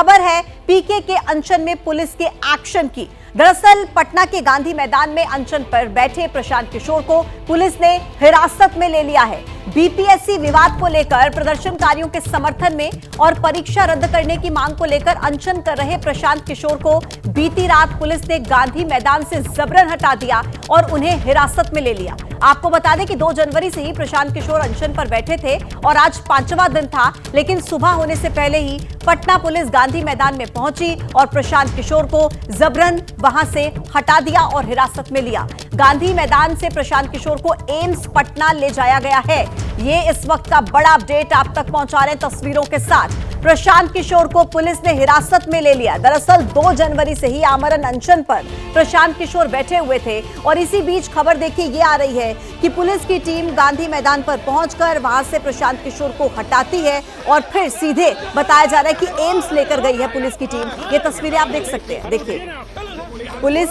खबर है पीके के अनशन में पुलिस के एक्शन की। दरअसल पटना के गांधी मैदान में अनशन पर बैठे प्रशांत किशोर को पुलिस ने हिरासत में ले लिया है। बीपीएससी विवाद को लेकर प्रदर्शनकारियों के समर्थन में और परीक्षा रद्द करने की मांग को लेकर अनशन कर रहे प्रशांत किशोर को बीती रात पुलिस ने गांधी मैदान से जबरन हटा दिया और उन्हें हिरासत में ले लिया। आपको बता दें कि 2 जनवरी से ही प्रशांत किशोर अनशन पर बैठे थे और आज 5वां दिन था, लेकिन सुबह होने से पहले ही पटना पुलिस गांधी मैदान में पहुंची और प्रशांत किशोर को जबरन वहां से हटा दिया और हिरासत में लिया। गांधी मैदान से प्रशांत किशोर को एम्स पटना ले जाया गया है। ये इस वक्त का बड़ा अपडेट आप तक पहुंचा रहे हैं तस्वीरों के साथ। प्रशांत किशोर को पुलिस ने हिरासत में ले लिया। दरअसल 2 जनवरी से ही आमरण अनशन पर प्रशांत किशोर बैठे हुए थे और इसी बीच खबर देखिए ये आ रही है कि पुलिस की टीम गांधी मैदान पर पहुंचकर वहां से प्रशांत किशोर को हटाती है और फिर सीधे बताया जा रहा है कि एम्स लेकर गई है पुलिस की टीम। ये तस्वीरें आप देख सकते हैं। देखिए पुलिस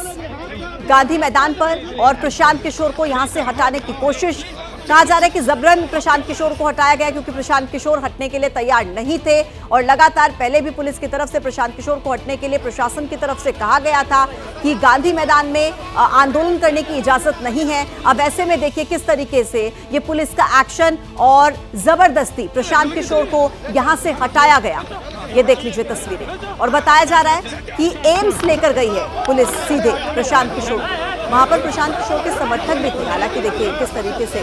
गांधी मैदान पर और प्रशांत किशोर को यहां से हटाने की कोशिश। कहा जा रहा है कि जबरन प्रशांत किशोर को हटाया गया क्योंकि प्रशांत किशोर हटने के लिए तैयार नहीं थे और लगातार पहले भी पुलिस की तरफ से प्रशांत किशोर को हटने के लिए प्रशासन की तरफ से कहा गया था कि गांधी मैदान में आंदोलन करने की इजाजत नहीं है। अब ऐसे में देखिए किस तरीके से ये पुलिस का एक्शन और जबरदस्ती प्रशांत किशोर को यहां से हटाया गया। ये देख लीजिए तस्वीरें और बताया जा रहा है कि एम्स लेकर गई है पुलिस सीधे प्रशांत किशोर। वहां पर प्रशांत किशोर के समर्थक भी थे। हालांकि देखिए किस तरीके से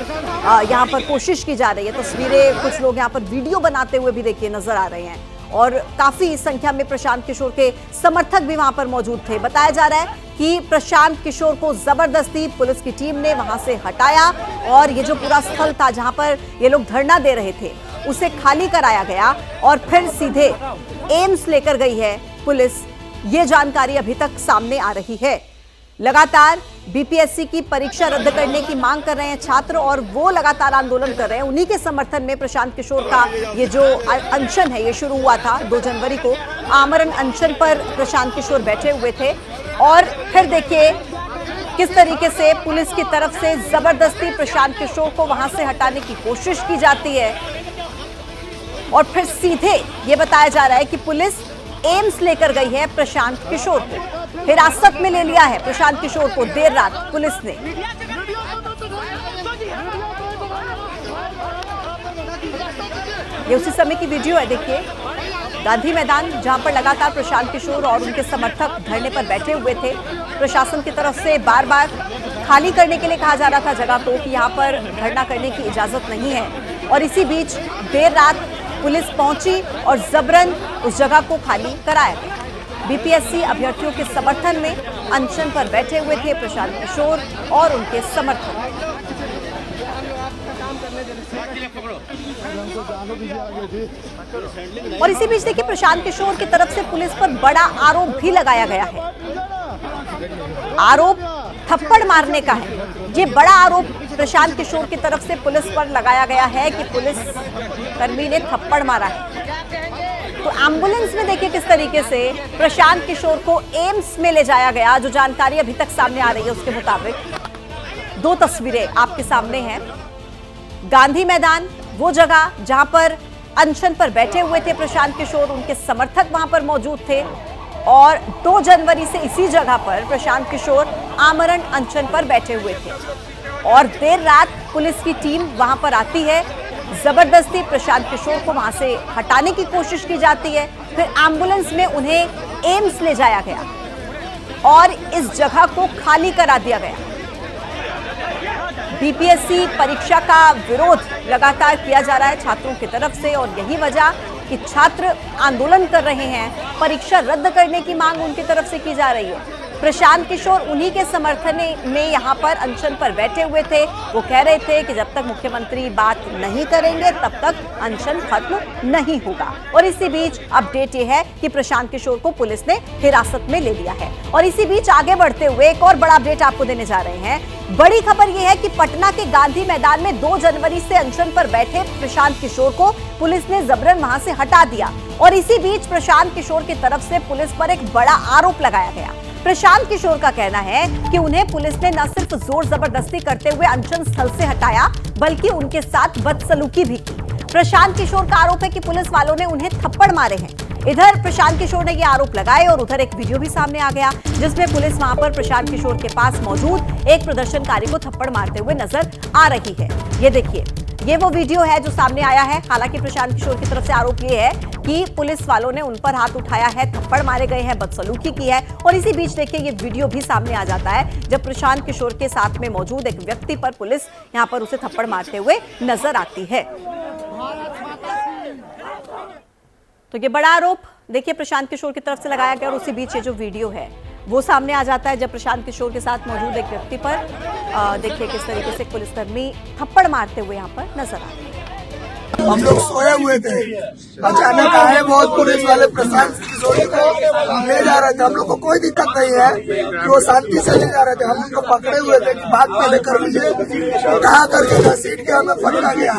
यहाँ पर कोशिश की जा रही है। तस्वीरें कुछ लोग यहाँ पर वीडियो बनाते हुए भी देखिए नजर आ रहे हैं और काफी संख्या में प्रशांत किशोर के समर्थक भी वहां पर मौजूद थे। बताया जा रहा है कि प्रशांत किशोर को जबरदस्ती पुलिस की टीम ने वहां से हटाया और ये जो पूरा स्थल था जहां पर ये लोग धरना दे रहे थे उसे खाली कराया गया और फिर सीधे एम्स लेकर गई है पुलिस। ये जानकारी अभी तक सामने आ रही है। लगातार बीपीएससी की परीक्षा रद्द करने की मांग कर रहे हैं छात्र और वो लगातार आंदोलन कर रहे हैं। उन्हीं के समर्थन में प्रशांत किशोर का ये जो अनशन है ये शुरू हुआ था। 2 जनवरी को आमरण अनशन पर प्रशांत किशोर बैठे हुए थे और फिर देखिए किस तरीके से पुलिस की तरफ से जबरदस्ती प्रशांत किशोर को वहां से हटाने की कोशिश की जाती है और फिर सीधे ये बताया जा रहा है कि पुलिस एम्स लेकर गई है प्रशांत किशोर को। हिरासत में ले लिया है प्रशांत किशोर को देर रात पुलिस ने। ये उसी समय की वीडियो है। देखिए गांधी मैदान जहां पर लगातार प्रशांत किशोर और उनके समर्थक धरने पर बैठे हुए थे। प्रशासन की तरफ से बार बार खाली करने के लिए कहा जा रहा था जगह को कि यहां पर धरना करने की इजाजत नहीं है और इसी बीच देर रात पुलिस पहुंची और जबरन उस जगह को खाली कराया गया। बीपीएससी अभ्यर्थियों के समर्थन में अनशन पर बैठे हुए थे प्रशांत किशोर और उनके समर्थक। और इसी बीच देखिए प्रशांत किशोर की तरफ से पुलिस पर बड़ा आरोप भी लगाया गया है। आरोप थप्पड़ मारने का है। ये बड़ा आरोप प्रशांत किशोर की तरफ से पुलिस पर लगाया गया है कि पुलिस कर्मी ने थप्पड़ मारा है। तो एम्बुलेंस में देखिए किस तरीके से प्रशांत किशोर को एम्स में ले जाया गया। जो जानकारी अभी तक सामने आ रही है उसके मुताबिक 2 तस्वीरें आपके सामने हैं। गांधी मैदान वो जगह जहां पर अनशन पर बैठे हुए थे प्रशांत किशोर, उनके समर्थक वहां पर मौजूद थे और 2 जनवरी से इसी जगह पर प्रशांत किशोर आमरण अनशन पर बैठे हुए थे और देर रात पुलिस की टीम वहां पर आती है। जबरदस्ती प्रशांत किशोर को वहां से हटाने की कोशिश की जाती है। फिर एम्बुलेंस में उन्हें एम्स ले जाया गया और इस जगह को खाली करा दिया गया। बीपीएससी परीक्षा का विरोध लगातार किया जा रहा है छात्रों की तरफ से और यही वजह कि छात्र आंदोलन कर रहे हैं। परीक्षा रद्द करने की मांग उनकी तरफ से की जा रही है। प्रशांत किशोर उन्हीं के समर्थन में यहाँ पर अनशन पर बैठे हुए थे। वो कह रहे थे कि जब तक मुख्यमंत्री बात नहीं करेंगे तब तक अनशन खत्म नहीं होगा। और इसी बीच अपडेट ये है कि प्रशांत किशोर को पुलिस ने हिरासत में ले लिया है। और इसी बीच आगे बढ़ते हुए एक और बड़ा अपडेट आपको देने जा रहे हैं। बड़ी खबर यह है कि पटना के गांधी मैदान में 2 जनवरी से अनशन पर बैठे प्रशांत किशोर को पुलिस ने जबरन वहां से हटा दिया और इसी बीच प्रशांत किशोर की तरफ से पुलिस पर एक बड़ा आरोप लगाया गया। प्रशांत किशोर का कहना है कि उन्हें पुलिस ने न सिर्फ जोर जबरदस्ती करते हुए अनशन स्थल से हटाया बल्कि उनके साथ बदसलूकी भी की। प्रशांत किशोर का आरोप है कि पुलिस वालों ने उन्हें थप्पड़ मारे हैं। इधर प्रशांत किशोर ने ये आरोप लगाए और उधर एक वीडियो भी सामने आ गया जिसमें पुलिस वहां पर प्रशांत किशोर के पास मौजूद एक प्रदर्शनकारी को थप्पड़ मारते हुए नजर आ रही है। ये देखिए, ये वो वीडियो है जो सामने आया है। हालांकि प्रशांत किशोर की तरफ से आरोप ये है कि पुलिस वालों ने उन पर हाथ उठाया है, थप्पड़ मारे गए हैं, बदसलूकी की है। और इसी बीच देखिए ये वीडियो भी सामने आ जाता है जब प्रशांत किशोर के साथ में मौजूद एक व्यक्ति पर पुलिस यहां पर उसे थप्पड़ मारते हुए नजर आती है। तो ये बड़ा आरोप देखिए प्रशांत किशोर की तरफ से लगाया गया और उसी बीच ये जो वीडियो है वो सामने आ जाता है जब प्रशांत किशोर के साथ मौजूद एक व्यक्ति पर देखिए किस तरीके से पुलिसकर्मी थप्पड़ मारते हुए यहाँ पर नजर आ रहे हैं। हम लोग सोए हुए थे, अचानक आए बहुत पुलिस वाले प्रशांत किशोर को ले जा रहे थे। हम लोग को कोई दिक्कत नहीं है कि वो शांति से ले जा रहे थे। हम उनको पकड़े हुए थे कि बात पहले कर लीजिए, कहा करके घसीट के हमें पटका गया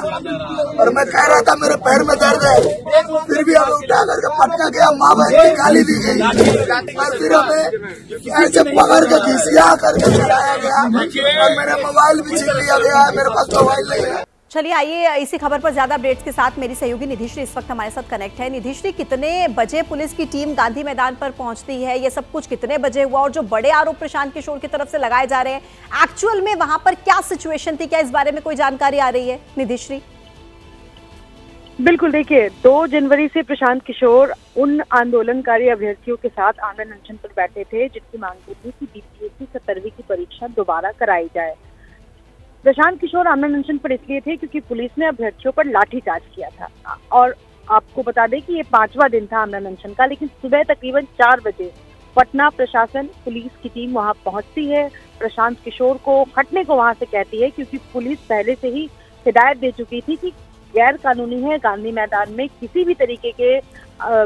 और मैं कह रहा था मेरे पैर में दर्द है, फिर भी हमें उठा करके पटका गया। माँ बहन की गाली दी गई और फिर हमें ऐसे पकड़ के घिसिया करके चलाया गया और मेरा मोबाइल भी छीन लिया गया है। मेरे पास मोबाइल नहीं है। चलिए आइए इसी खबर पर ज्यादा अपडेट्स के साथ मेरी सहयोगी निधिश्री इस वक्त हमारे साथ कनेक्ट है। निधिश्री, कितने बजे पुलिस की टीम गांधी मैदान पर पहुंचती है, ये सब कुछ कितने बजे हुआ और जो बड़े आरोप प्रशांत किशोर की तरफ से लगाए जा रहे हैं, एक्चुअल में वहां पर क्या सिचुएशन थी, क्या इस बारे में कोई जानकारी आ रही है निधिश्री? बिल्कुल, देखिए 2 जनवरी से प्रशांत किशोर उन आंदोलनकारी अभ्यर्थियों के साथ आमरण अनशन पर बैठे थे जिनकी मांग थी कि बीपीएससी 17वीं की परीक्षा दोबारा कराई जाए। प्रशांत किशोर आमरण अनशन पर इसलिए थे क्योंकि पुलिस ने अभ्यर्थियों पर लाठीचार्ज किया था और आपको बता दें कि ये 5वां दिन था आमरण अनशन का। लेकिन सुबह तकरीबन 4 बजे पटना प्रशासन पुलिस की टीम वहां पहुंचती है, प्रशांत किशोर को हटने को वहां से कहती है क्योंकि पुलिस पहले से ही हिदायत दे चुकी थी कि गैर कानूनी है गांधी मैदान में किसी भी तरीके के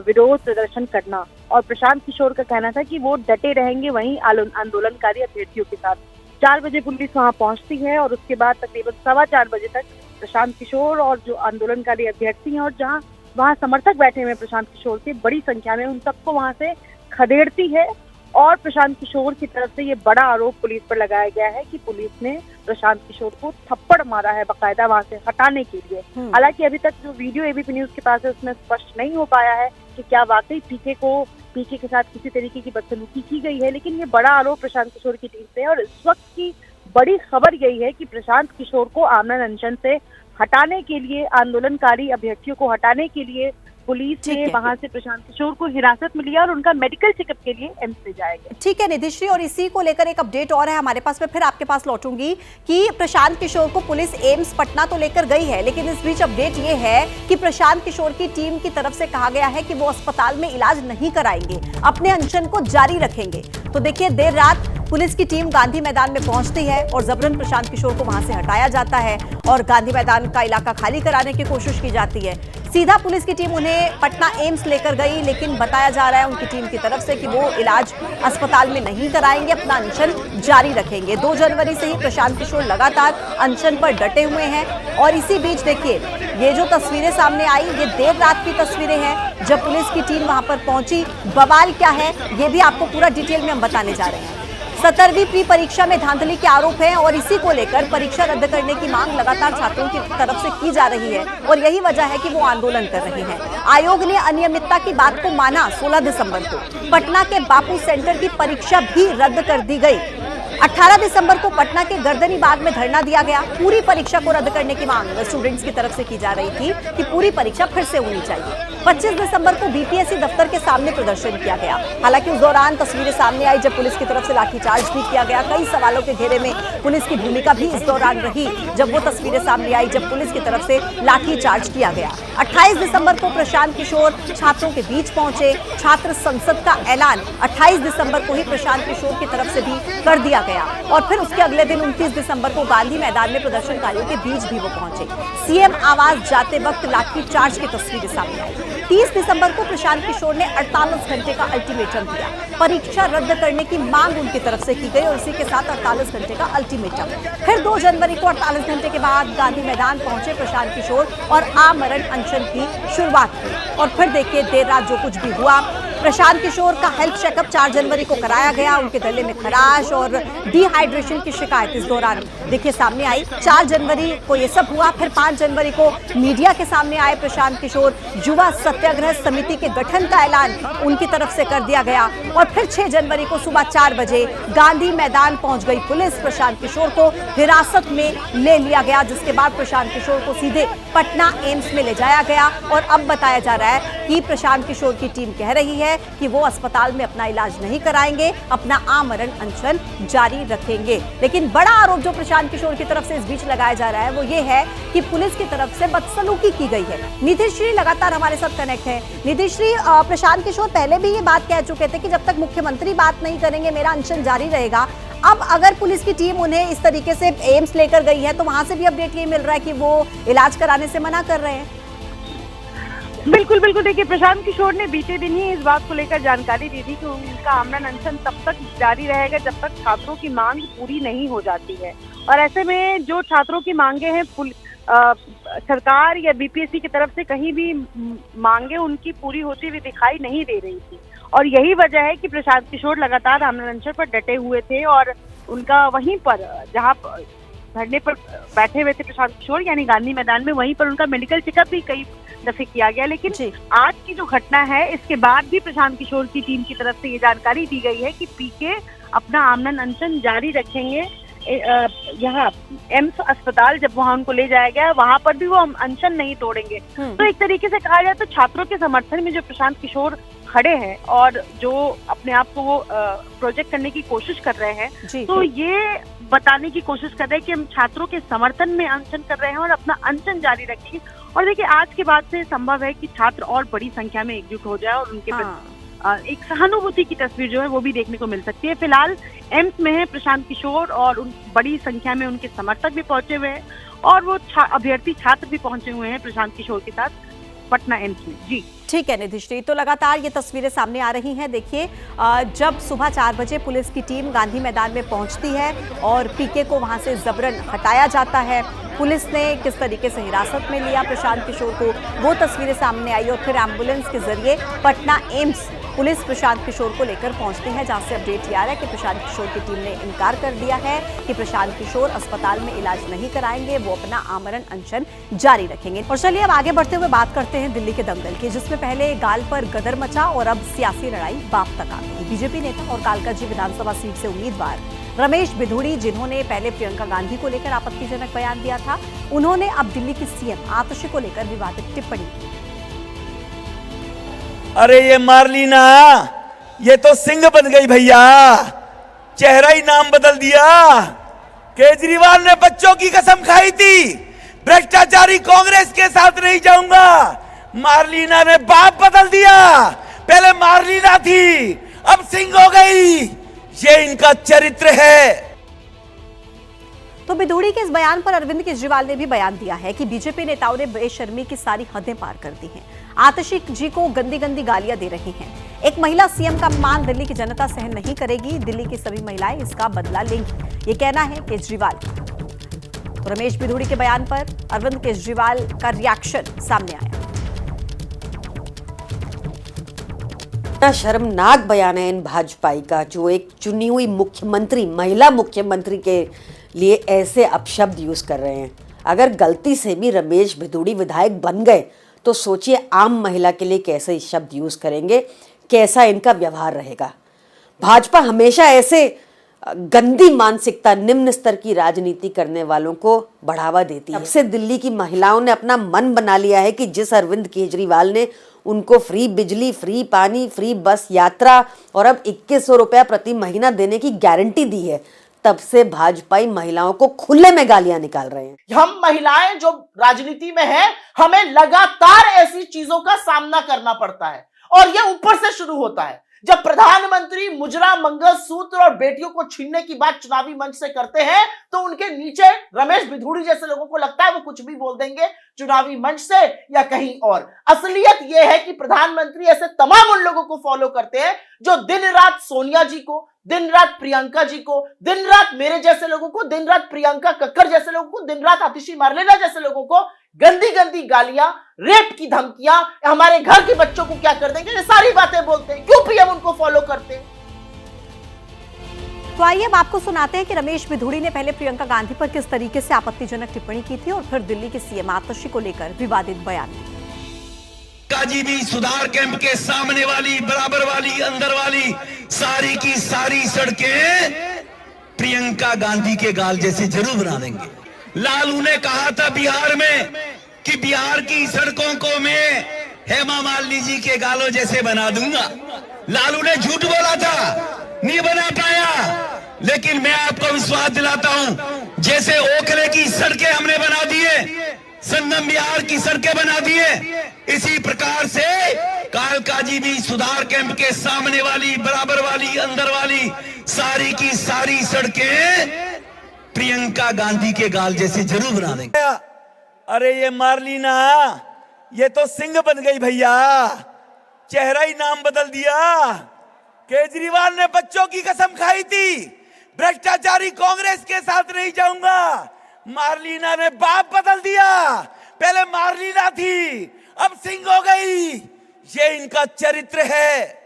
विरोध प्रदर्शन करना। और प्रशांत किशोर का कहना था कि वो डटे रहेंगे वहीं आंदोलनकारी अभ्यर्थियों के साथ। 4 बजे पुलिस वहां पहुंचती है और उसके बाद तकरीबन 4:15 बजे तक प्रशांत किशोर और जो आंदोलनकारी अभ्यर्थी हैं और जहां वहां समर्थक बैठे हुए प्रशांत किशोर के बड़ी संख्या में, उन सबको वहां से खदेड़ती है। और प्रशांत किशोर की तरफ से ये बड़ा आरोप पुलिस पर लगाया गया है कि पुलिस ने प्रशांत किशोर को थप्पड़ मारा है बाकायदा वहां से हटाने के लिए। हालांकि अभी तक जो वीडियो एबीपी न्यूज के पास है उसमें स्पष्ट नहीं हो पाया है कि क्या वाकई पीके के साथ किसी तरीके की बदसलूकी की गई है। लेकिन ये बड़ा आरोप प्रशांत किशोर की टीम से है और इस वक्त की बड़ी खबर यही है कि प्रशांत किशोर को आमरण अनशन से हटाने के लिए, आंदोलनकारी अभ्यर्थियों को हटाने के लिए पुलिस ने वहां से प्रशांत किशोर को हिरासत में लिया और उनका मेडिकल चेकअप के लिए एम्स ले जाएगा। ठीक है निधिश्री, और इसी को लेकर एक अपडेट और है हमारे पास, मैं फिर आपके पास लौटूंगी कि प्रशांत किशोर को पुलिस एम्स पटना तो लेकर गई है, लेकिन इस बीच अपडेट ये है कि प्रशांत किशोर की टीम की तरफ से कहा गया है कि वो अस्पताल में इलाज नहीं कराएंगे, अपने अनशन को जारी रखेंगे। तो देखिए देर रात पुलिस की टीम गांधी मैदान में पहुंचती है और जबरन प्रशांत किशोर को वहां से हटाया जाता है और गांधी मैदान का इलाका खाली कराने की कोशिश की जाती है। सीधा पुलिस की टीम उन्हें पटना एम्स लेकर गई, लेकिन बताया जा रहा है उनकी टीम की तरफ से कि वो इलाज अस्पताल में नहीं कराएंगे, अपना अनशन जारी रखेंगे। 2 जनवरी से ही प्रशांत किशोर लगातार अनशन पर डटे हुए हैं और इसी बीच देखिए ये जो तस्वीरें सामने आई, ये देर रात की तस्वीरें हैं जब पुलिस की टीम वहां पर पहुंची। बवाल क्या है ये भी आपको पूरा डिटेल में हम बताने जा रहे हैं। 17वीं प्री परीक्षा में धांधली के आरोप हैं और इसी को लेकर परीक्षा रद्द करने की मांग लगातार छात्रों की तरफ से की जा रही है और यही वजह है कि वो आंदोलन कर रहे हैं। आयोग ने अनियमितता की बात को माना। 16 दिसंबर को पटना के बापू सेंटर की परीक्षा भी रद्द कर दी गई। 18 दिसंबर को पटना के गर्दनी बाग में धरना दिया गया। पूरी परीक्षा को रद्द करने की मांग स्टूडेंट्स की तरफ से की जा रही थी कि पूरी परीक्षा फिर से होनी चाहिए। 25 दिसंबर को बीपीएससी दफ्तर के सामने प्रदर्शन किया गया। हालांकि उस दौरान तस्वीरें सामने आई जब पुलिस की तरफ से लाठीचार्ज भी किया गया। कई सवालों के घेरे में पुलिस की भूमिका भी इस दौरान रही जब वो तस्वीरें सामने आई जब पुलिस की तरफ से लाठीचार्ज किया गया। 28 दिसंबर को प्रशांत किशोर छात्रों के बीच पहुंचे। छात्र संसद का ऐलान 28 दिसंबर को ही प्रशांत किशोर की तरफ से भी कर दिया गया और फिर उसके अगले दिन 29 दिसंबर को गांधी मैदान में प्रदर्शनकारियों के बीच भी वो पहुंचे। सीएम आवास जाते वक्त लाठीचार्ज की तस्वीरें सामने आई। 30 दिसंबर को प्रशांत किशोर ने 48 घंटे का अल्टीमेटम दिया। परीक्षा रद्द करने की मांग उनकी तरफ से की गई और इसी के साथ 48 घंटे का अल्टीमेटम। फिर 2 जनवरी को 48 घंटे के बाद गांधी मैदान पहुंचे प्रशांत किशोर और आमरण अनशन की शुरुआत की। और फिर देखिए देर रात जो कुछ भी हुआ, प्रशांत किशोर का हेल्थ चेकअप 4 जनवरी को कराया गया। उनके गले में खराश और डिहाइड्रेशन की शिकायत इस दौरान देखिए सामने आई। 4 जनवरी को ये सब हुआ। फिर 5 जनवरी को मीडिया के सामने आए प्रशांत किशोर। युवा सत्याग्रह समिति के गठन का ऐलान उनकी तरफ से कर दिया गया और फिर 6 जनवरी को सुबह 4 बजे गांधी मैदान पहुंच गई पुलिस। प्रशांत किशोर को हिरासत में ले लिया गया, जिसके बाद प्रशांत किशोर को सीधे पटना एम्स में ले जाया गया। और अब बताया जा रहा है कि प्रशांत किशोर की टीम कह रही है कि वो अस्पताल में अपना इलाज नहीं कराएंगे, अपना आमरण अनशन जारी रखेंगे। लेकिन बड़ा आरोप जो प्रशांत किशोर की तरफ से इस बीच लगाया जा रहा है वो ये है कि पुलिस की तरफ से बदसलूकी की गई है। नीतीश श्री लगातार हमारे साथ कनेक्ट है। नीतीश श्री, प्रशांत किशोर पहले भी ये बात कह चुके थे कि जब तक मुख्यमंत्री बात नहीं करेंगे मेरा अनशन जारी रहेगा। अब अगर पुलिस की टीम उन्हें इस तरीके से एम्स लेकर गई है तो वहां से भी अपडेट ये मिल रहा है कि वो इलाज कराने से मना कर रहे हैं। बिल्कुल बिल्कुल, देखिए प्रशांत किशोर ने बीते दिन ही इस बात को लेकर जानकारी दी थी कि उनका आमरण अनशन तब तक जारी रहेगा जब तक छात्रों की मांग पूरी नहीं हो जाती है। और ऐसे में जो छात्रों की मांगे हैं सरकार या बीपीएससी की तरफ से कहीं भी मांगे उनकी पूरी होती हुई दिखाई नहीं दे रही थी। और यही वजह है कि प्रशांत किशोर लगातार आमरण अनशन पर डटे हुए थे और उनका वहीं पर जहां धरने पर बैठे हुए थे प्रशांत किशोर यानी गांधी मैदान में, वहीं पर उनका मेडिकल चेकअप भी कई दफे किया गया। लेकिन आज की जो घटना है इसके बाद भी प्रशांत किशोर की टीम की तरफ से ये जानकारी दी गई है कि पीके अपना आमरण अनशन जारी रखेंगे। यहाँ एम्स अस्पताल जब वहां उनको ले जाया गया वहां पर भी वो अनशन नहीं तोड़ेंगे। तो एक तरीके से कहा जाए तो छात्रों के समर्थन में जो प्रशांत किशोर खड़े हैं और जो अपने आप को वो प्रोजेक्ट करने की कोशिश कर रहे हैं, तो ये बताने की कोशिश कर रहे हैं कि हम छात्रों के समर्थन में अनशन कर रहे हैं और अपना अनशन जारी रखेंगे। और देखिए आज के बाद से संभव है कि छात्र और बड़ी संख्या में एकजुट हो जाए और उनके एक सहानुभूति की तस्वीर जो है वो भी देखने को मिल सकती है। फिलहाल एम्स में है प्रशांत किशोर और बड़ी संख्या में उनके समर्थक भी पहुंचे हुए हैं और वो अभ्यर्थी छात्र भी पहुंचे हुए हैं प्रशांत किशोर के साथ पटना एम्स में। जी ठीक है नीतीश जी, तो लगातार ये तस्वीरें सामने आ रही हैं। देखिए जब सुबह 4 बजे पुलिस की टीम गांधी मैदान में पहुंचती है और पीके को वहां से जबरन हटाया जाता है, पुलिस ने किस तरीके से हिरासत में लिया प्रशांत किशोर को, वो तस्वीरें सामने आई। और फिर एम्बुलेंस के जरिए पटना एम्स पुलिस प्रशांत किशोर को लेकर पहुंचती है, जहां से अपडेट ये आ रहा है कि प्रशांत किशोर की टीम ने इनकार कर दिया है कि प्रशांत किशोर अस्पताल में इलाज नहीं कराएंगे, वो अपना आमरण अनशन जारी रखेंगे। और चलिए अब आगे बढ़ते हुए बात करते हैं दिल्ली के दंगल की, जिसमें पहले गाल पर गदर मचा और अब सियासी लड़ाई बाप तक आ गई। बीजेपी नेता और कालकाजी विधानसभा सीट से उम्मीदवार रमेश बिधूड़ी, जिन्होंने पहले प्रियंका गांधी को लेकर आपत्तिजनक बयान दिया था, उन्होंने अब दिल्ली की सीएम आतिशी को लेकर विवादित टिप्पणी की। अरे ये मार्लिना, ये तो सिंह बन गई भैया, चेहरा ही नाम बदल दिया। केजरीवाल ने बच्चों की कसम खाई थी, भ्रष्टाचारी कांग्रेस के साथ नहीं जाऊंगा। मार्लिना ने बाप बदल दिया, पहले मार्लिना थी अब सिंह हो गई। ये इनका चरित्र है। तो बिधूड़ी के इस बयान पर अरविंद केजरीवाल ने भी बयान दिया है कि बीजेपी नेताओं ने बेशर्मी की सारी हदें पार कर दी हैं। आतिशी जी को गंदी गंदी गालियां दे रही हैं। एक महिला सीएम का अपमान दिल्ली की जनता सहन नहीं करेगी, दिल्ली की सभी महिलाएं इसका बदला लेंगी, ये कहना है केजरीवाल। तो रमेश बिधूड़ी के बयान पर अरविंद केजरीवाल का रिएक्शन सामने आया। शर्मनाक बयान है इन भाजपाई का, जो एक चुनी हुई मुख्यमंत्री, महिला मुख्यमंत्री के लिए ऐसे अपशब्द यूज कर रहे हैं। अगर गलती से भी रमेश बिधूड़ी विधायक बन गए तो सोचिए आम महिला के लिए कैसे शब्द यूज करेंगे, कैसा इनका व्यवहार रहेगा। भाजपा हमेशा ऐसे गंदी मानसिकता, निम्न स्तर की राजनीति करने वालों को बढ़ावा देती है। अब से दिल्ली की महिलाओं ने अपना मन बना लिया है कि जिस अरविंद केजरीवाल ने उनको फ्री बिजली, फ्री पानी, फ्री बस यात्रा और अब 2100 रुपया प्रति महीना देने की गारंटी दी है, तब से भाजपाई महिलाओं को खुले में गालियां निकाल रहे हैं। हम महिलाएं जो राजनीति में हैं, हमें लगातार ऐसी चीजों का सामना करना पड़ता है और ये ऊपर से शुरू होता है। जब प्रधानमंत्री मुजरा, मंगलसूत्र और बेटियों को छीनने की बात चुनावी मंच से करते हैं तो उनके नीचे रमेश बिधूड़ी जैसे लोगों को लगता है वो कुछ भी बोल देंगे चुनावी मंच से या कहीं और। असलियत यह है कि प्रधानमंत्री ऐसे तमाम उन लोगों को फॉलो करते हैं जो दिन रात सोनिया जी को, दिन रात प्रियंका जी को, दिन रात मेरे जैसे लोगों को, दिन रात प्रियंका कक्कर जैसे लोगों को, दिन रात आतिशी मार्लेना जैसे लोगों को गंदी गंदी गालियां, रेप की धमकियां, हमारे घर के बच्चों को क्या कर देंगे, ये सारी बातें बोलते हैं। क्यों पीएम उनको फॉलो करते हैं? तो आइए अब आपको सुनाते हैं कि रमेश बिधूड़ी ने पहले प्रियंका गांधी पर किस तरीके से आपत्तिजनक टिप्पणी की थी और फिर दिल्ली के सीएम आतिशी को लेकर विवादित बयान दिया। काजीबी सुधार कैंप के सामने वाली, बराबर वाली, अंदर वाली सारी की सारी सड़कें प्रियंका गांधी के गाल जैसे जरूर बना देंगे। लालू ने कहा था बिहार में कि बिहार की सड़कों को मैं हेमा मालिनी जी के गालों जैसे बना दूंगा। लालू ने झूठ बोला था, नहीं बना पाया, लेकिन मैं आपको विश्वास दिलाता हूं, जैसे ओखले की सड़कें हमने बना दिए, संगम बिहार की सड़कें बना दिए, इसी प्रकार से कालकाजीबी सुधार कैंप के सामने वाली, बराबर वाली, अंदर वाली सारी की सारी सड़कें प्रियंका गांधी के गाल जैसे जरूर बना देंगे। अरे ये मार्लिना, ये तो सिंह बन गई भैया, चेहरा ही नाम बदल दिया। केजरीवाल ने बच्चों की कसम खाई थी, भ्रष्टाचारी कांग्रेस के साथ नहीं जाऊंगा। मार्लिना ने बाप बदल दिया, पहले मार्लिना थी, अब सिंह हो गई। ये इनका चरित्र है।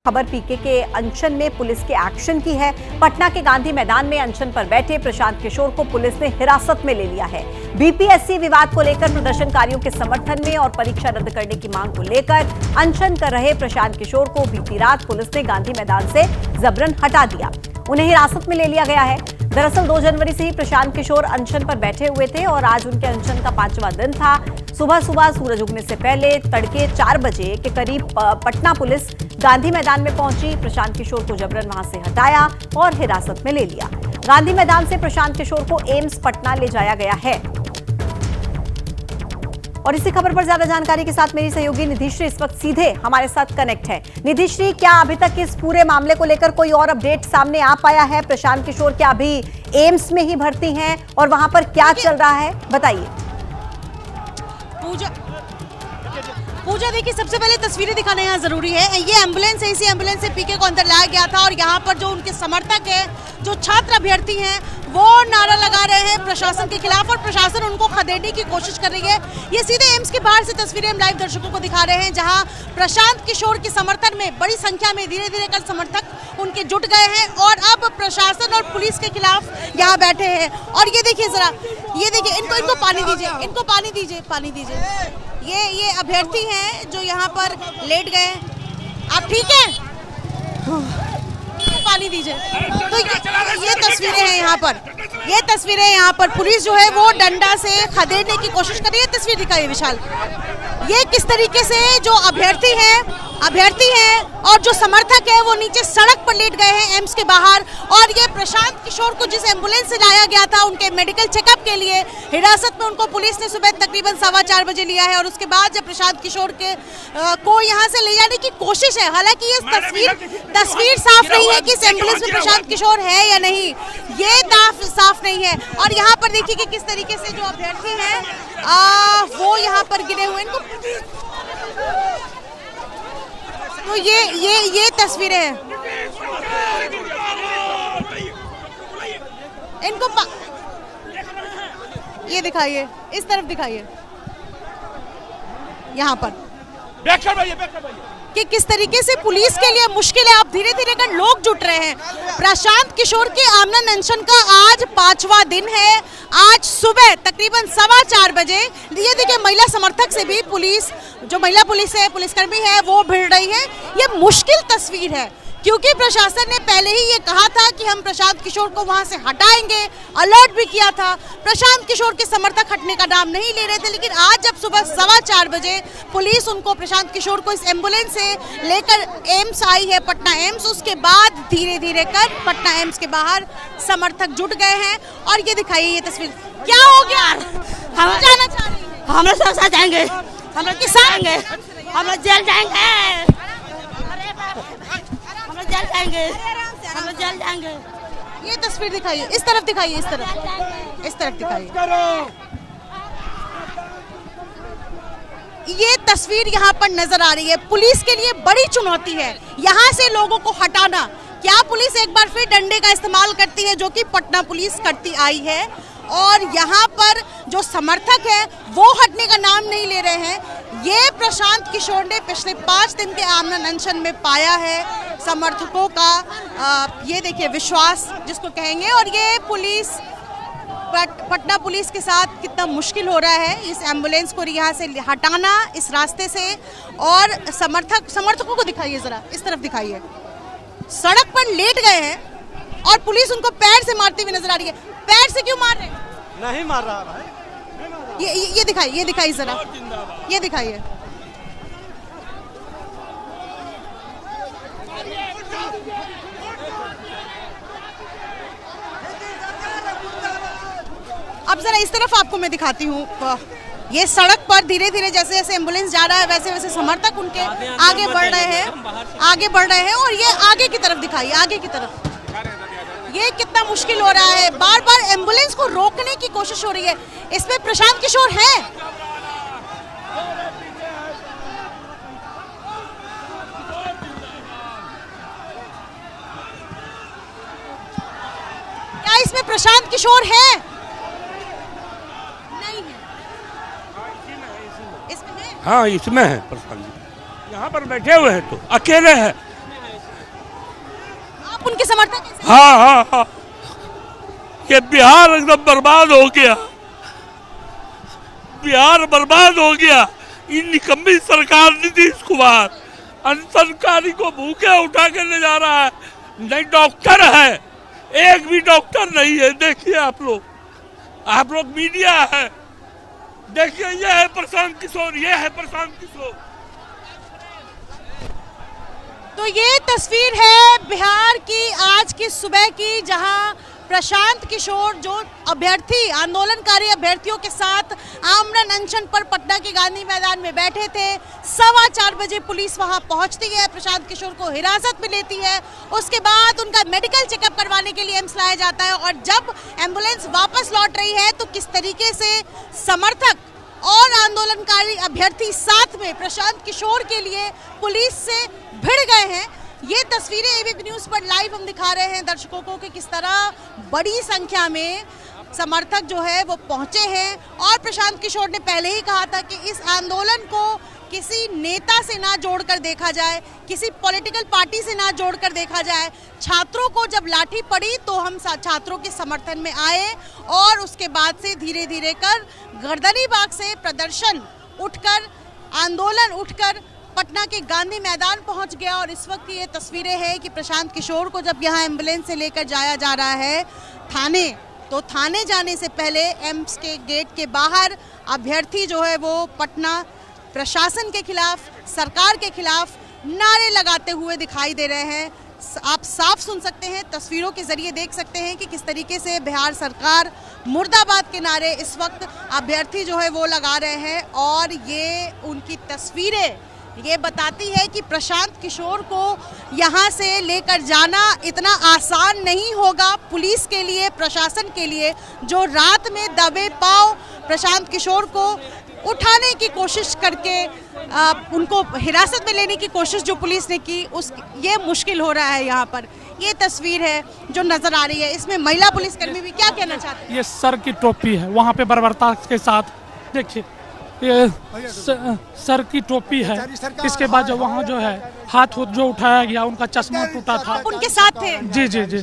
खबर पीके के अनशन में पुलिस के एक्शन की है। पटना के गांधी मैदान में अनशन पर बैठे प्रशांत किशोर को पुलिस ने हिरासत में ले लिया है। बीपीएससी विवाद को लेकर प्रदर्शनकारियों के समर्थन में और परीक्षा रद्द करने की मांग को लेकर अनशन कर रहे प्रशांत किशोर को बीती रात पुलिस ने गांधी मैदान से जबरन हटा दिया। उन्हें हिरासत में ले लिया गया है। दरअसल 2 जनवरी से ही प्रशांत किशोर अनशन पर बैठे हुए थे और आज उनके अनशन का 5वां दिन था। सुबह सुबह सूरज उगने से पहले तड़के 4 बजे के करीब पटना पुलिस गांधी मैदान में पहुंची। प्रशांत किशोर को जबरन वहां से हटाया और हिरासत में ले लिया। गांधी मैदान से प्रशांत किशोर को एम्स पटना ले जाया गया है। और इसी खबर पर ज्यादा जानकारी के साथ मेरी सहयोगी निधिश्री इस वक्त सीधे हमारे साथ कनेक्ट है। निधिश्री, क्या अभी तक इस पूरे मामले को लेकर कोई और अपडेट सामने आ पाया है? प्रशांत किशोर क्या अभी एम्स में ही भर्ती हैं और वहां पर क्या चल रहा है, बताइए। पूजा देखिए, सबसे पहले तस्वीरें दिखाना यहाँ जरूरी है। ये एम्बुलेंस है, इसी एम्बुलेंस से पीके को अंदर लाया गया था और यहाँ पर जो उनके समर्थक है, जो छात्र अभ्यर्थी हैं, वो नारा लगा रहे हैं प्रशासन के खिलाफ और प्रशासन उनको खदेड़ने की कोशिश कर रही है। ये सीधे एम्स के बाहर से तस्वीरें हम लाइव दर्शकों को दिखा रहे हैं, जहां प्रशांत किशोर के समर्थन में बड़ी संख्या में धीरे धीरे कर समर्थक उनके जुट गए हैं और अब प्रशासन और पुलिस के खिलाफ यहाँ बैठे हैं। और ये देखिए जरा, ये देखिए, इनको पानी दीजिए, इनको पानी दीजिए, पानी दीजिए। ये अभ्यर्थी हैं जो यहाँ पर लेट गए। आप ठीक है? पानी दीजिए। तो ये तस्वीरें हैं यहाँ पर, ये तस्वीरें यहाँ पर पुलिस जो है वो डंडा से खदेड़ने की कोशिश कर रही है। तस्वीर दिखाइए विशाल, ये किस तरीके से जो अभ्यर्थी हैं और जो समर्थक है वो नीचे सड़क पर लेट गए हैं एम्स के बाहर। और ये प्रशांत किशोर को जिस एम्बुलेंस से लाया गया था उनके मेडिकल चेकअप के लिए, हिरासत में उनको पुलिस ने सुबह तकरीबन 4:15 बजे लिया है। और उसके बाद जब प्रशांत किशोर को यहाँ से ले जाने की कोशिश है, हालांकि ये तस्वीर साफ नहीं है कि इस एम्बुलेंस में प्रशांत किशोर है या नहीं, ये साफ नहीं है। और यहाँ पर देखिए कि किस तरीके से जो अभ्यर्थी हैं वो यहाँ पर गिरे हुए। इनको तो ये तस्वीरें हैं, इनको ये दिखाइए, इस तरफ दिखाइए, यहाँ पर कि किस तरीके से पुलिस के लिए मुश्किल है। अब धीरे धीरे कर लोग जुट रहे हैं। प्रशांत किशोर के आमरण अनशन का आज 5वां दिन है। आज सुबह तकरीबन 4:15 बजे ये देखिए, महिला समर्थक से भी पुलिस, जो महिला पुलिस है, पुलिसकर्मी है, वो भिड़ रही है। ये मुश्किल तस्वीर है क्योंकि प्रशासन ने पहले ही ये कहा था कि हम प्रशांत किशोर को वहां से हटाएंगे, अलर्ट भी किया था। प्रशांत किशोर के समर्थक हटने का नाम नहीं ले रहे थे, लेकिन आज जब सुबह 4:15 बजे पुलिस उनको, प्रशांत किशोर को इस एम्बुलेंस से लेकर एम्स आई है, पटना एम्स, उसके बाद धीरे धीरे कर पटना एम्स के बाहर समर्थक जुट गए हैं। और ये दिखाइए ये तस्वीर, क्या हो गया? हम जाना चाह रही है, हम लोग साथ जाएंगे, हम लोग किसान जाएंगे, हम लोग जेल जाएंगे, जेल जाएंगे, हम लोग जेल जाएंगे। ये तस्वीर दिखाइए, इस तरफ दिखाइए, इस तरफ दिखाइए। ये तस्वीर यहाँ पर नजर आ रही है। पुलिस के लिए बड़ी चुनौती है यहाँ से लोगों को हटाना। क्या पुलिस एक बार फिर डंडे का इस्तेमाल करती है, जो कि पटना पुलिस करती आई है। और यहाँ पर जो समर्थक है वो हटने का नाम नहीं ले रहे हैं। ये प्रशांत किशोर ने पिछले 5 दिन के आमरण अनशन में पाया है समर्थकों का ये देखिए विश्वास जिसको कहेंगे। और ये पुलिस पटना पुलिस के साथ कितना मुश्किल हो रहा है इस एम्बुलेंस को यहाँ से हटाना इस रास्ते से। और समर्थकों को दिखाइए जरा, इस तरफ दिखाइए, सड़क पर लेट गए हैं और पुलिस उनको पैर से मारती हुई नजर आ रही है। पैर से क्यों मार रहे हैं? नहीं मार रहा भाई। ये दिखाइए जरा, ये दिखाइए। अब जरा इस तरफ आपको मैं दिखाती हूँ। ये सड़क पर धीरे धीरे जैसे जैसे एम्बुलेंस जा रहा है वैसे वैसे समर्थक उनके आगे बढ़ रहे हैं और ये आगे की तरफ दिखाइए, आगे की तरफ। ये कितना मुश्किल हो रहा है, बार बार एम्बुलेंस को रोकने की कोशिश हो रही है। इसमें प्रशांत किशोर है। क्या इसमें प्रशांत किशोर है? नहीं है। इसमें है? हाँ इसमें है प्रशांत जी, यहाँ पर बैठे हुए हैं तो अकेले हैं। आप उनके समर्थक हैं? हाँ हाँ हाँ, ये बिहार एकदम बर्बाद हो गया, बिहार बर्बाद हो गया। इन निकम्मी सरकार नीतीश कुमार अनशनकारी को भूखे उठा के ले जा रहा है। नहीं डॉक्टर है, एक भी डॉक्टर नहीं है। देखिए आप लोग मीडिया है, देखिए ये है प्रशांत किशोर, ये है प्रशांत किशोर। तो ये तस्वीर है बिहार की आज की सुबह की, जहां प्रशांत किशोर जो अभ्यर्थी आंदोलनकारी अभ्यर्थियों के साथ आमरण अनशन पर पटना के गांधी मैदान में बैठे थे। 4:15 बजे पुलिस वहां पहुंचती है, प्रशांत किशोर को हिरासत में लेती है। उसके बाद उनका मेडिकल चेकअप करवाने के लिए एम्स लाया जाता है। और जब एम्बुलेंस वापस लौट रही है तो किस तरीके से समर्थक और आंदोलनकारी अभ्यर्थी साथ में प्रशांत किशोर के लिए पुलिस से भिड़ गए हैं। ये तस्वीरें एबीपी न्यूज़ पर लाइव हम दिखा रहे हैं दर्शकों को कि किस तरह बड़ी संख्या में समर्थक जो है वो पहुंचे हैं। और प्रशांत किशोर ने पहले ही कहा था कि इस आंदोलन को किसी नेता से ना जोड़कर देखा जाए, किसी पॉलिटिकल पार्टी से ना जोड़कर देखा जाए। छात्रों को जब लाठी पड़ी तो हम छात्रों के समर्थन में आए और उसके बाद से धीरे धीरे कर गर्दनी बाग से प्रदर्शन उठकर, आंदोलन उठकर पटना के गांधी मैदान पहुंच गया। और इस वक्त ये तस्वीरें हैं कि प्रशांत किशोर को जब यहाँ एम्बुलेंस से लेकर जाया जा रहा है थाने, तो थाने जाने से पहले एम्स के गेट के बाहर अभ्यर्थी जो है वो पटना प्रशासन के खिलाफ, सरकार के खिलाफ नारे लगाते हुए दिखाई दे रहे हैं। आप साफ सुन सकते हैं, तस्वीरों के जरिए देख सकते हैं कि किस तरीके से बिहार सरकार मुर्दाबाद के नारे इस वक्त अभ्यर्थी जो है वो लगा रहे हैं। और ये उनकी तस्वीरें ये बताती है कि प्रशांत किशोर को यहाँ से लेकर जाना इतना आसान नहीं होगा पुलिस के लिए, प्रशासन के लिए, जो रात में दबे पांव प्रशांत किशोर को उठाने की कोशिश करके उनको हिरासत में लेने की कोशिश जो पुलिस ने की, ये मुश्किल हो रहा है। यहाँ पर ये तस्वीर है जो नजर आ रही है, इसमें महिला पुलिसकर्मी भी क्या कहना चाहते हैं? ये सर की टोपी है, वहाँ पे बर्बरता के साथ देखिए ये सर की टोपी है। इसके बाद जो वहाँ जो है हाथ जो उठाया गया, उनका चश्मा टूटा था। उनके साथ थे? जी जी जी,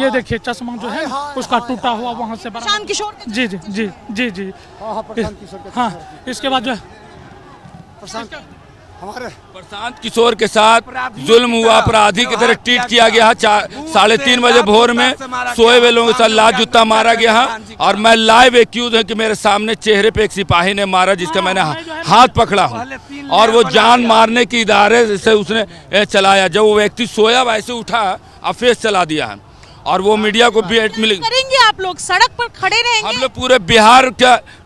ये देखिए चश्मा जो है उसका टूटा हुआ वहाँ से प्रशांत किशोर। जी जी जी जी जी हाँ, इसके बाद जो है प्रशांत किशोर के साथ जुल्म हुआ, अपराधी की तरह ट्रीट किया गया। 3:30 बजे भोर में सोए हुए लोगों के साथ लात जूता मारा गया है। और मैं लाइव एक्यूज हूँ कि मेरे सामने चेहरे पे एक सिपाही ने मारा जिसका मैंने हाथ पकड़ा हूँ। और वो जान मारने के इरादे से उसने चलाया। जब वो व्यक्ति सोया वैसे उठा और फेस चला दिया है। और वो मीडिया को भी मिली करेंगे, आप लोग सड़क पर खड़े रहेंगे? हम लोग पूरे बिहार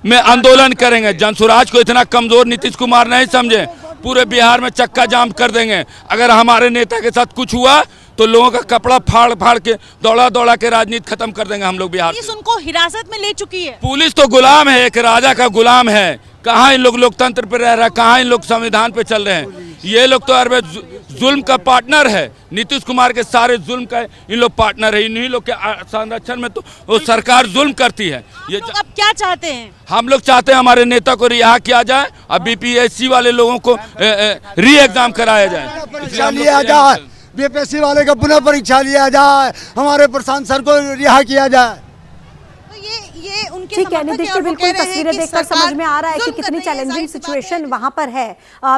में आंदोलन करेंगे। जनसुराज को इतना कमजोर नीतीश कुमार नहीं समझे, पूरे बिहार में चक्का जाम कर देंगे। अगर हमारे नेता के साथ कुछ हुआ तो लोगों का कपड़ा फाड़ फाड़ के दौड़ा दौड़ा के राजनीति खत्म कर देंगे हम लोग बिहार पुलिस से। उनको हिरासत में ले चुकी है। पुलिस तो गुलाम है, एक राजा का गुलाम है। कहाँ इन लोग लोकतंत्र पे रह रहा है, कहाँ इन लोग संविधान पे चल रहे हैं। ये लोग तो अरबे जुल्म का पार्टनर है, नीतीश कुमार के सारे जुल्म का इन लोग पार्टनर है। इन्हीं लोग के संरक्षण में तो वो सरकार जुल्म करती है। ये लोग अब क्या चाहते हैं? हम लोग चाहते हैं हमारे नेता को रिहा किया जाए और बीपीएससी वाले लोगों को री एग्जाम कराया जाए, परीक्षा लिया जाए, बीपीएससी वाले का पुनः परीक्षा लिया जाए, हमारे प्रशांत सर को रिहा किया जाए। ये उनके ठीक है समर्थक निधि हैं जी, और वो बिल्कुल कह रहे हैं तस्वीरें कि देखकर सरकार समझ में आ रहा है कि जुल्म कितनी कर रही है, चैलेंजिंग जाहिर सी बात सिचुएशन वहां पर है।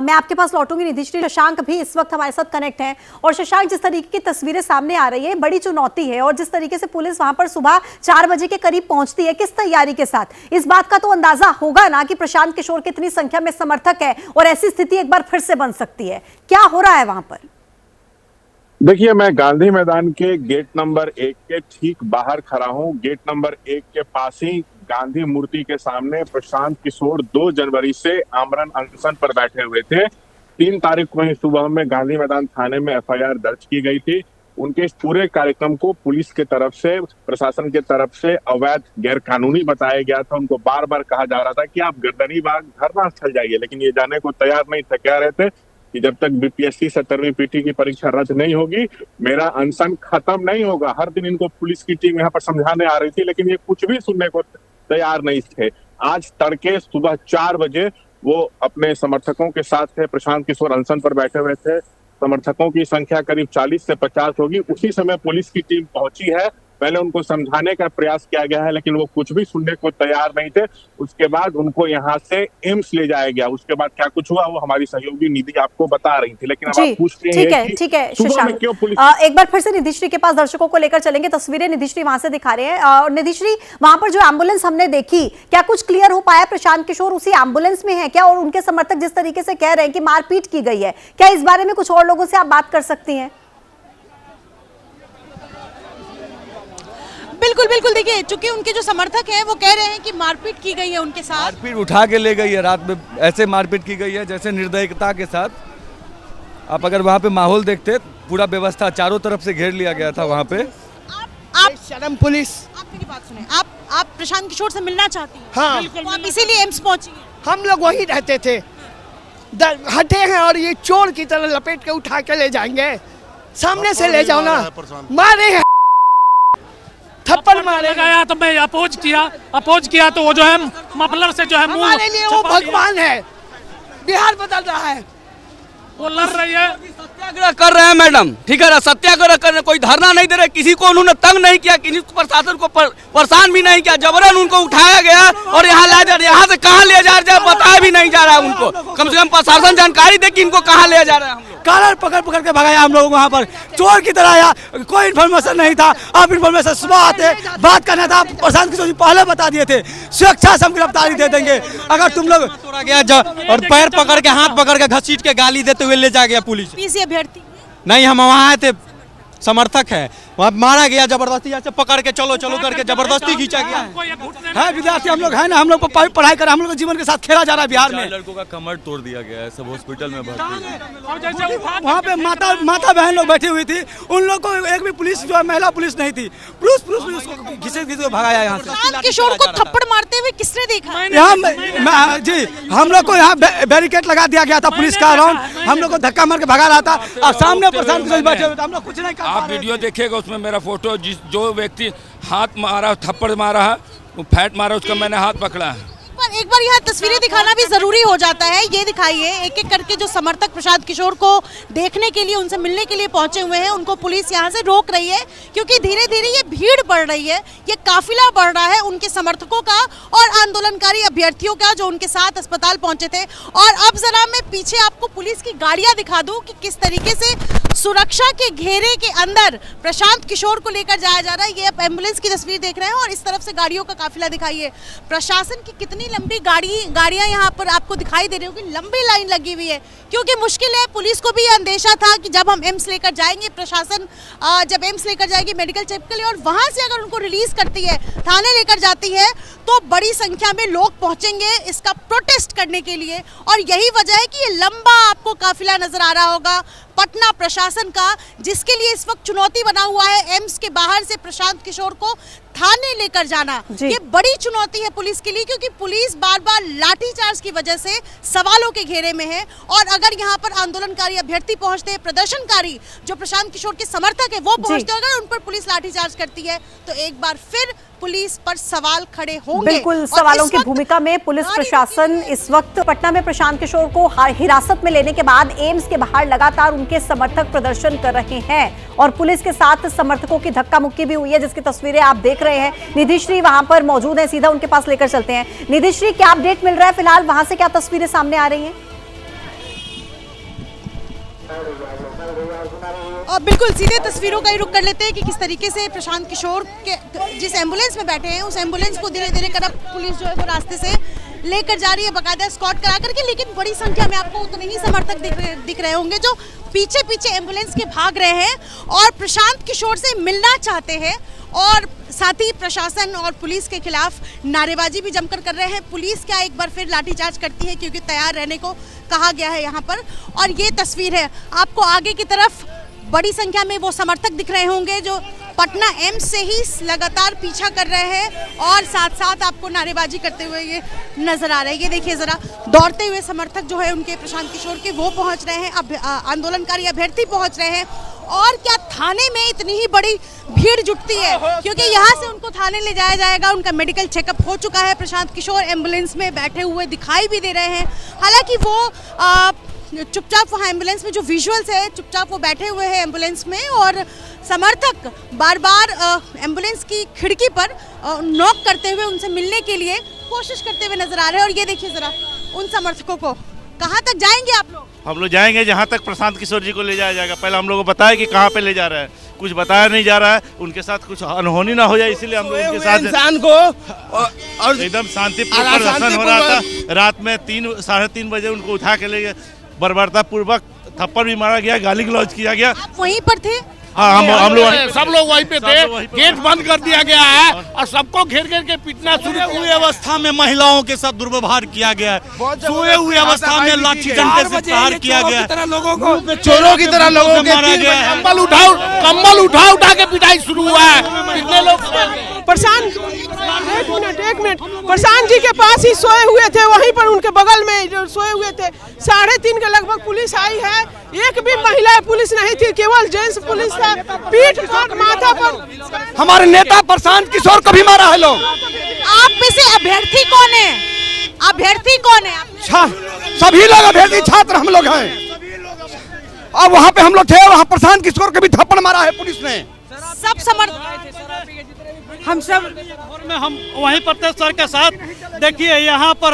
मैं आपके पास लौटूंगी निधि श्री। शशांक भी इस वक्त हमारे साथ कनेक्ट हैं। और शशांक, जिस तरीके की तस्वीरें सामने आ रही है, बड़ी चुनौती है। और जिस तरीके से पुलिस वहां पर सुबह 4 बजे के करीब पहुंचती है, किस तैयारी के साथ, इस बात का तो अंदाजा होगा ना कि प्रशांत किशोर कितनी संख्या में समर्थक है और ऐसी स्थिति एक बार फिर से बन सकती है। क्या हो रहा है वहां पर? देखिए, मैं गांधी मैदान के गेट नंबर 1 के ठीक बाहर खड़ा हूं। गेट नंबर 1 के पास ही गांधी मूर्ति के सामने प्रशांत किशोर 2 जनवरी से आमरण अनशन पर बैठे हुए थे। 3 तारीख को ही सुबह में गांधी मैदान थाने में एफआईआर दर्ज की गई थी। उनके इस पूरे कार्यक्रम को पुलिस के तरफ से, प्रशासन के तरफ से अवैध, गैर कानूनी बताया गया था। उनको बार बार कहा जा रहा था कि आप गर्दनीबाग धरना स्थल जाइए, लेकिन ये जाने को तैयार नहीं थे। कह रहे थे कि जब तक बीपीएससी 17वीं पीटी की परीक्षा रद्द नहीं होगी, मेरा अनशन खत्म नहीं होगा। हर दिन इनको पुलिस की टीम यहाँ पर समझाने आ रही थी, लेकिन ये कुछ भी सुनने को तैयार नहीं थे। आज तड़के सुबह 4 बजे वो अपने समर्थकों के साथ थे। प्रशांत किशोर अनशन पर बैठे हुए थे। समर्थकों की संख्या करीब 40 से 50 होगी। उसी समय पुलिस की टीम पहुंची है। पहले उनको समझाने का प्रयास किया गया है, लेकिन वो कुछ भी सुनने को तैयार नहीं थे। उसके बाद उनको यहाँ से एम्स ले जाया गया। उसके बाद क्या कुछ हुआ वो हमारी सहयोगी निधि आपको बता रही थी, लेकिन अब आप पूछ रहे हैं ठीक है शशांक, क्यों पुलिस। एक बार फिर से निधिश्री के पास दर्शकों को लेकर चलेंगे। तस्वीरें निधिश्री वहां से दिखा रहे हैं। और निधिश्री, वहां पर जो एम्बुलेंस हमने देखी, क्या कुछ क्लियर हो पाया? प्रशांत किशोर उसी एम्बुलेंस में है क्या? और उनके समर्थक जिस तरीके से कह रहे हैं कि मारपीट की गई है, क्या इस बारे में कुछ और लोगों से आप बात कर सकती हैं? बिल्कुल बिल्कुल, देखिए, चूंकि उनके जो समर्थक हैं वो कह रहे हैं कि मारपीट की गई है उनके साथ। मारपीट उठा के ले गई है रात में, ऐसे मारपीट की गई है जैसे निर्दयता के साथ। आप अगर वहाँ पे माहौल देखते, पूरा व्यवस्था चारों तरफ से घेर लिया गया था वहाँ पे। आप शर्म पुलिस, आप मेरी बात सुने, आप प्रशांत किशोर से मिलना चाहती हैं? हाँ, तो आप इसीलिए एम्स पहुंची हैं? हम लोग वहीं रहते थे, हटे हैं और ये चोर की तरह लपेट के उठा के ले जाएंगे। सामने से ले जाओ ना, मारे हैं, थप्पड़ मारे गया तो मैं अपोज किया तो वो जो है मफलर से जो है हमारे लिए वो भगवान है। बिहार बदल रहा है, वो लड़ रही है। सत्याग्रह कर रहे हैं मैडम, ठीक है ना, सत्याग्रह कर रहे, कोई धरना नहीं दे रहे, किसी को उन्होंने तंग नहीं किया, किसी प्रशासन को परेशान भी नहीं किया। जबरन उनको उठाया गया और यहाँ ला जा, यहाँ से कहाँ ले जा रहा है बताया भी नहीं जा रहा है उनको। कम से कम प्रशासन जानकारी दे कि इनको कहाँ ले जा रहा है। कॉलर पकड़ पकड़ के भगाया हम लोग वहाँ पर, चोर की तरह आया। कोई इन्फॉर्मेशन नहीं था। आप इन्फॉर्मेशन सुबह आते, बात करना था, प्रशांत किशोर जी पहले बता दिए थे, स्वेच्छा से हम गिरफ्तारी दे देंगे अगर तुम लोग। तोड़ा गया और पैर पकड़ के, हाथ पकड़ के घसीट के गाली देते हुए ले जा गया पुलिस। पीसी अभ्यर्थी नहीं, हम वहाँ आए थे, समर्थक है, वहाँ मारा गया जबरदस्ती, ऐसे पकड़ के चलो चलो करके जबरदस्ती खींचा गया है। विद्यार्थी हम लोग है ना, हम लोग को पढ़ाई कर, हम लोग जीवन के साथ खेला जा रहा है बिहार में। लड़कों का कमर तोड़ दिया गया है, सब हॉस्पिटल में भर्ती। वहाँ पे माता बहन लोग बैठी हुई थी, उन लोग को एक भी पुलिस जो है महिला पुलिस नहीं थी, पुलिस उसको घिसे भगाया यहाँ से। प्रशांत किशोर को थप्पड़ मारते हुए किसने देखा? यहाँ जी हम लोग को यहाँ बैरिकेड लगा दिया गया था पुलिस का राउंड, हम लोग को धक्का मार के भगा रहा था और सामने प्रशांत किशोर बैठे हुए थे, हम लोग कुछ नहीं कर पा रहे। आप वीडियो देखिएगा, उसमें मेरा फोटो, जो व्यक्ति हाथ मारा, थप्पड़ मारा है, वो फैट मारा, उसका मैंने हाथ पकड़ा है। पर एक बार यहाँ तस्वीरें दिखाना भी जरूरी हो जाता है। ये दिखाइए, एक एक करके जो समर्थक प्रशांत किशोर को देखने के लिए, उनसे मिलने के लिए पहुंचे हुए हैं, उनको पुलिस यहाँ से रोक रही है क्योंकि धीरे धीरे ये भीड़ बढ़ रही है, ये काफिला बढ़ रहा है उनके समर्थकों का और आंदोलनकारी अभ्यर्थियों का जो उनके साथ अस्पताल पहुंचे थे। और अब जरा मैं पीछे आपको पुलिस की गाड़ियां दिखा दूं कि किस तरीके से सुरक्षा के घेरे के अंदर प्रशांत किशोर को लेकर जाया जा रहा है। ये आप एम्बुलेंस की तस्वीर देख रहे हैं और इस तरफ से गाड़ियों का काफिला दिखाइए। प्रशासन की कितनी लंबी गाड़ियां यहाँ पर आपको दिखाई दे रही होगी, लंबी लाइन लगी हुई है क्योंकि मुश्किल है। पुलिस को भी ये अंदेशा था कि जब हम एम्स लेकर जाएंगे, प्रशासन जब एम्स लेकर जाएगी मेडिकल चेक के लिए और वहां से अगर उनको रिलीज करती है, थाने लेकर जाती है, तो बड़ी संख्या में लोग पहुंचेंगे इसका प्रोटेस्ट करने के लिए। और यही वजह है कि ये लंबा आपको काफिला नजर आ रहा होगा। पटना प्रशासन का, जिसके लिए इस वक्त चुनौती बना हुआ है एम्स के बाहर से प्रशांत किशोर को थाने लेकर जाना। ये बड़ी चुनौती है पुलिस के लिए, क्योंकि पुलिस बार बार लाठीचार्ज की वजह से सवालों के घेरे में है। और अगर यहाँ पर आंदोलनकारी अभ्यर्थी पहुंचते हैं, प्रदर्शनकारी जो प्रशांत किशोर के समर्थक है वो पहुंचते हैं, अगर उन पर पुलिस लाठीचार्ज करती है तो एक बार फिर पुलिस पर सवाल खड़े होंगे। बिल्कुल, सवालों की भूमिका में पुलिस प्रशासन इस वक्त पटना में प्रशांत किशोर को हिरासत में लेने के बाद एम्स के बाहर लगातार उनके समर्थक प्रदर्शन कर रहे हैं और पुलिस के साथ समर्थकों की धक्का मुक्की भी हुई है, जिसकी तस्वीरें आप देख रहे हैं। निधिश्री वहां पर मौजूद है, सीधा उनके पास लेकर चलते हैं। निधिश्री, क्या अपडेट मिल रहा है फिलहाल, वहां से क्या तस्वीरें सामने आ रही हैं? और बिल्कुल सीधे तस्वीरों का ही रुख कर लेते हैं कि किस तरीके से प्रशांत किशोर के जिस एम्बुलेंस में बैठे हैं उस एम्बुलेंस को धीरे धीरे कर अब पुलिस जो है वो रास्ते से लेकर जा रही है, बाकायदा स्कॉट करा करके। लेकिन बड़ी संख्या में आपको उतने ही समर्थक दिख रहे होंगे जो पीछे पीछे एम्बुलेंस के भाग रहे हैं और प्रशांत किशोर से मिलना चाहते हैं। और साथ ही प्रशासन और पुलिस के खिलाफ नारेबाजी भी जमकर कर रहे हैं। पुलिस क्या एक बार फिर लाठीचार्ज करती है, क्योंकि तैयार रहने को कहा गया है यहाँ पर। और ये तस्वीर है, आपको आगे की तरफ बड़ी संख्या में वो समर्थक दिख रहे होंगे जो पटना एम्स से ही लगातार पीछा कर रहे हैं और साथ साथ आपको नारेबाजी करते हुए ये नजर आ रहे हैं। ये देखिए जरा, दौड़ते हुए समर्थक जो है उनके प्रशांत किशोर के वो पहुंच रहे हैं, अब आंदोलनकारी अभ्यर्थी पहुंच रहे हैं। और क्या थाने में इतनी ही बड़ी भीड़ जुटती है, क्योंकि यहाँ से उनको थाने ले जाया जाएगा। उनका मेडिकल चेकअप हो चुका है। प्रशांत किशोर एम्बुलेंस में बैठे हुए दिखाई भी दे रहे हैं, हालांकि वो चुपचाप वहाँ एम्बुलेंस में जो विजुअल्स है चुपचाप वो बैठे हुए हैं एम्बुलेंस में। और समर्थक बार बार एम्बुलेंस की खिड़की पर नॉक करते हुए उनसे मिलने के लिए कोशिश करते हुए नजर आ रहे हैं। और ये देखिए जरा उन समर्थकों को, कहाँ तक जाएंगे आप लोग? हम लोग जाएंगे जहाँ तक प्रशांत किशोर जी को ले जाया जाएगा। पहले हम लोग को बताया कि कहाँ पे ले जा रहा है, कुछ बताया नहीं जा रहा है, उनके साथ कुछ अनहोनी ना हो जाए, इसीलिए हम लोग उनके साथ इंसान को और एकदम शांतिपूर्ण प्रदर्शन हो रहा था। रात में 3-3:30 बजे उनको उठा के ले गए, बर्बरता पूर्वक थप्पड़ भी मारा गया, गाली गलौज किया गया। आप वहीं पर थे? हाँ, हम लोग सब लोग वहीं पे थे। गेट बंद कर दिया गया है और सबको घेर घेर के पीटना शुरू हुई अवस्था में महिलाओं के साथ दुर्व्यवहार किया गया है। सोए हुए अवस्था में लाठी डंडे से प्रहार किया गया है। लोगों को चोरों की तरह लोगों को मारा गया है। कंबल उठा के पिटाई शुरू हुआ है। कितने लोग प्रशांत, एक मिनट, प्रशांत जी के पास ही सोए हुए थे, वहीं पर उनके बगल में जो सोए हुए थे। 3:30 के लगभग पुलिस आई है, एक भी महिला पुलिस नहीं थी, केवल जेंट्स पुलिस था। पीठ पर, माथा पर हमारे नेता प्रशांत किशोर को भी मारा है लोग। आप में से अभ्यर्थी कौन है? अभ्यर्थी कौन है? सभी लोग अभ्यर्थी छात्र हम लोग हैं। अब वहाँ पे हम लोग थे, वहाँ प्रशांत किशोर को भी थप्पड़ मारा है पुलिस ने। सब समर्थक हम सब में हम वहीं पर थे सर के साथ। देखिए यहाँ पर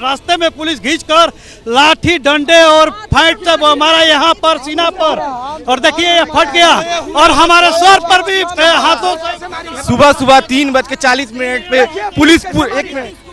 रास्ते में पुलिस खींचकर लाठी डंडे और फाइट से हमारा यहाँ पर सीना पर, और देखिए ये फट गया और हमारे सर पर भी हाथों से। सुबह 3:40 पे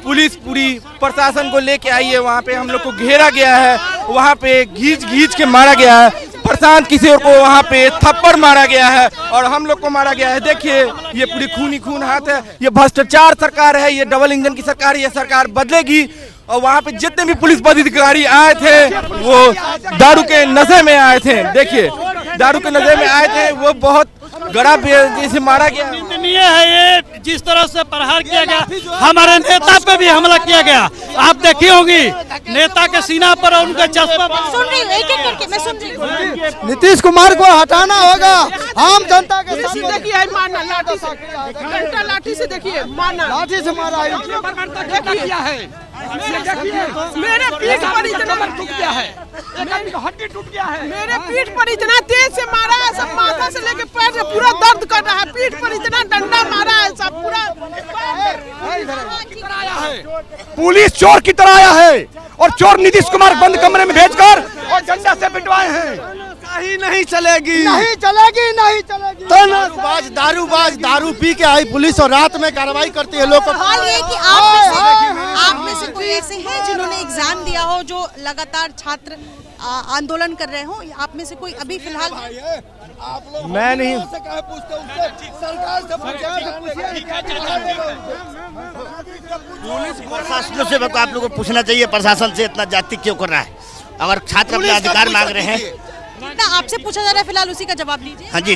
पुलिस पूरी प्रशासन को लेके आई है। वहाँ पे हम लोग को घेरा गया है, वहाँ पे घींच के मारा गया है। प्रशांत किशोर को वहाँ पे थप्पड़ मारा गया है और हम लोग को मारा गया है। देखिए ये पूरी खून हाथ है। ये भ्रष्टाचार सरकार है, ये डबल इंजन की सरकार है। ये सरकार बदलेगी। और वहाँ पे जितने भी पुलिस पदाधिकारी आए थे वो दारू के नशे में आए थे। देखिए दारू के नशे में आए थे, वो बहुत गड़ा जैसे मारा गया। निंदनीय है ये जिस तरह से प्रहार किया गया, हमारे नेता पे भी हमला किया गया। आप देखी होंगी नेता के सीना पर और उनका चश्मा। सुन रही हूँ, एक एक करके मैं सुन रही हूँ। नीतीश कुमार को हटाना होगा। आम जनता के साथ देखिए मारना, लाठी से, घंटा लाठी से देखिए मारना, लाठी से मारा है। मेरे पीठ पर इतना टूट गया है, हड्डी टूट गया है। मेरे पीठ पर इतना तेज से मारा है, सब माथा से लेके पैर से पूरा दर्द कर रहा है। पीठ पर इतना डंडा मारा है, सब पूरा। पुलिस चोर की तरह आया है और चोर नीतीश कुमार बंद कमरे में भेजकर और डंडा से पिटवाए हैं। नहीं चलेगी, नहीं चलेगी, नहीं चलेगी। दारूबाज दारू पी के आई पुलिस और रात में कार्रवाई करती है लोग। हाल ये कि आप में से कोई ऐसे हैं जिन्होंने एग्जाम दिया हो, जो लगातार छात्र आंदोलन कर रहे हो? आप में से कोई अभी फिलहाल? मैं नहीं। प्रशासन से आप लोगों को पूछना चाहिए, प्रशासन से इतना जाति क्यों कर रहा है? अगर छात्र अपने अधिकार मांग रहे हैं आपसे पूछा जा रहा है, फिलहाल उसी का जवाब दीजिए। हाँ जी,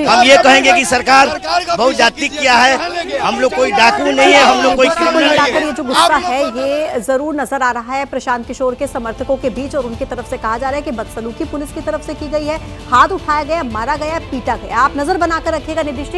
हम ये कहेंगे कि सरकार बहुत जाति किया है, हम लोग कोई डाकू नहीं है, हम लोग कोई क्रिमिनल नहीं है। ये जो गुस्सा है ये जरूर नजर आ रहा है प्रशांत किशोर के समर्थकों के बीच, और उनकी तरफ से कहा जा रहा है कि बदसलूकी पुलिस की तरफ से की गई है, हाथ उठाया गया, मारा गया, पीटा गया। आप नजर बनाकर रखिएगा निधिश्री।